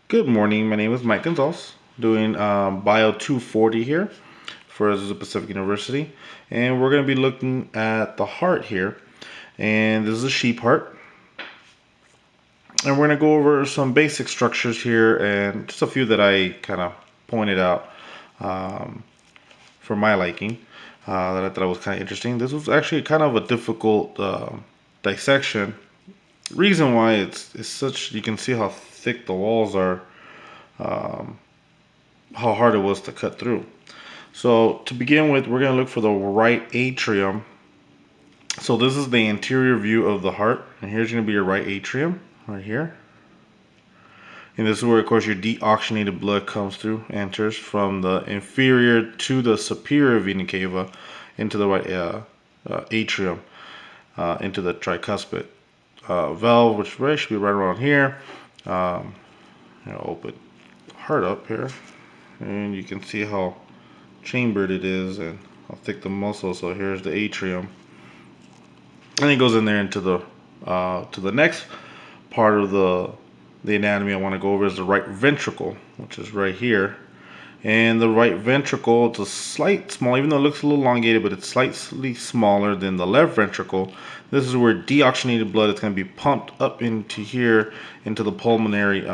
Good morning. My name is Mike Gonzalez, doing Bio 240 here for Azusa Pacific University, and we're going to be looking at the heart here. And this is a sheep heart, and we're going to go over some basic structures here and just a few that I kind of pointed out um, for my liking that I thought was kind of interesting. This was actually kind of a difficult dissection. Reason why it's such, you can see how thick the walls are. Um, how hard it was to cut through. So to begin with, we're going to look for the right atrium. So this is the anterior view of the heart, and here's going to be your right atrium, right here. And this is where, of course, your deoxygenated blood comes through, enters from the inferior to the superior vena cava into the right atrium, into the tricuspid valve, which should be right around here. Open the heart up here, and you can see how chambered it is and how thick the muscle. So here's the atrium, and it goes in there into the to the next part of the anatomy I want to go over is the right ventricle, which is right here. And the right ventricle, it's a slight small, even though it looks a little elongated, but it's slightly smaller than the left ventricle. This is where deoxygenated blood is going to be pumped up into here, into the pulmonary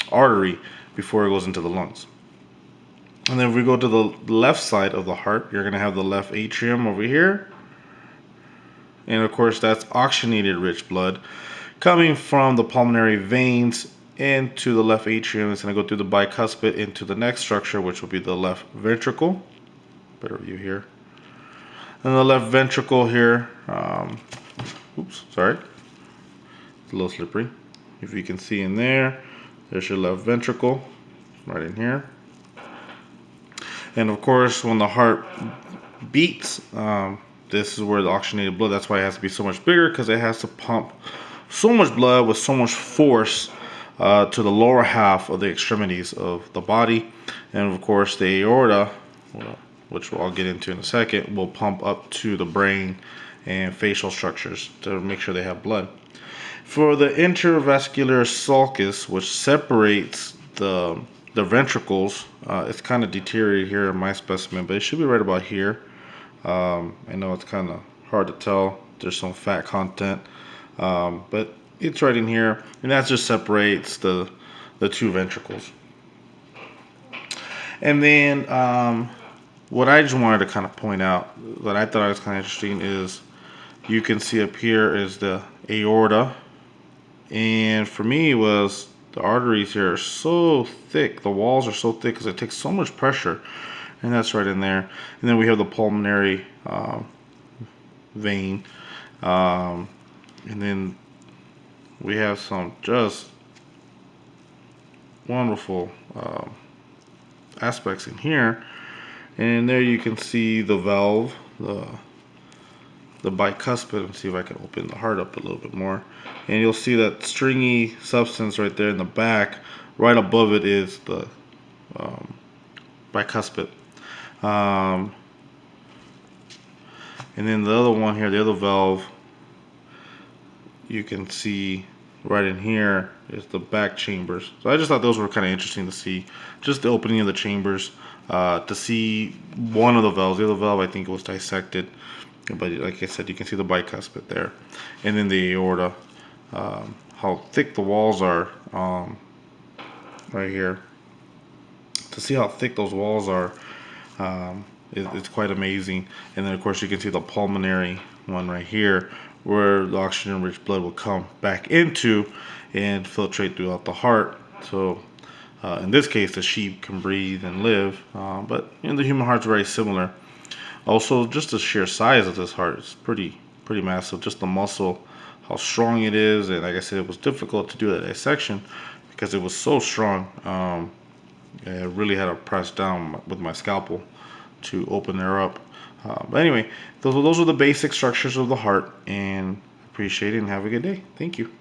artery before it goes into the lungs. And then if we go to the left side of the heart, you're going to have the left atrium over here. And of course, that's oxygenated rich blood coming from the pulmonary veins into the left atrium. It's going to go through the bicuspid into the next structure, which will be the left ventricle. Better view here. And the left ventricle here, oops, sorry. It's a little slippery. If you can see in there, there's your left ventricle right in here. And of course, when the heart beats, this is where the oxygenated blood, that's why it has to be so much bigger, because it has to pump so much blood with so much force to the lower half of the extremities of the body. And of course, the aorta, which I'll get into in a second, will pump up to the brain and facial structures to make sure they have blood. For the intravascular sulcus, which separates the ventricles, it's kind of deteriorated here in my specimen, but it should be right about here. I know it's kind of hard to tell. There's some fat content, but it's right in here, and that just separates the two ventricles. And then what I just wanted to kind of point out that I thought was kind of interesting is you can see up here is the aorta, and for me it was the arteries here are so thick, the walls are so thick because it takes so much pressure, and that's right in there. And then we have the pulmonary vein, and then we have some just wonderful aspects in here. And there you can see the valve, the bicuspid. Let's see if I can open the heart up a little bit more. And you'll see that stringy substance right there in the back. Right above it is the bicuspid. And then the other one here, the other valve, you can see right in here is the back chambers. So I just thought those were kind of interesting to see. Just the opening of the chambers, to see one of the valves. The other valve, I think, it was dissected. But like I said, you can see the bicuspid there. And then the aorta, how thick the walls are right here. To see how thick those walls are, it's quite amazing. And then, of course, you can see the pulmonary one right here, where the oxygen-rich blood will come back into and filtrate throughout the heart. So in this case, the sheep can breathe and live, but the human heart's very similar. Also, just the sheer size of this heart is pretty massive. Just the muscle, how strong it is, and like I said, it was difficult to do that dissection because it was so strong. I really had to press down with my scalpel to open her up. But anyway, those are the basic structures of the heart, and appreciate it and have a good day. Thank you.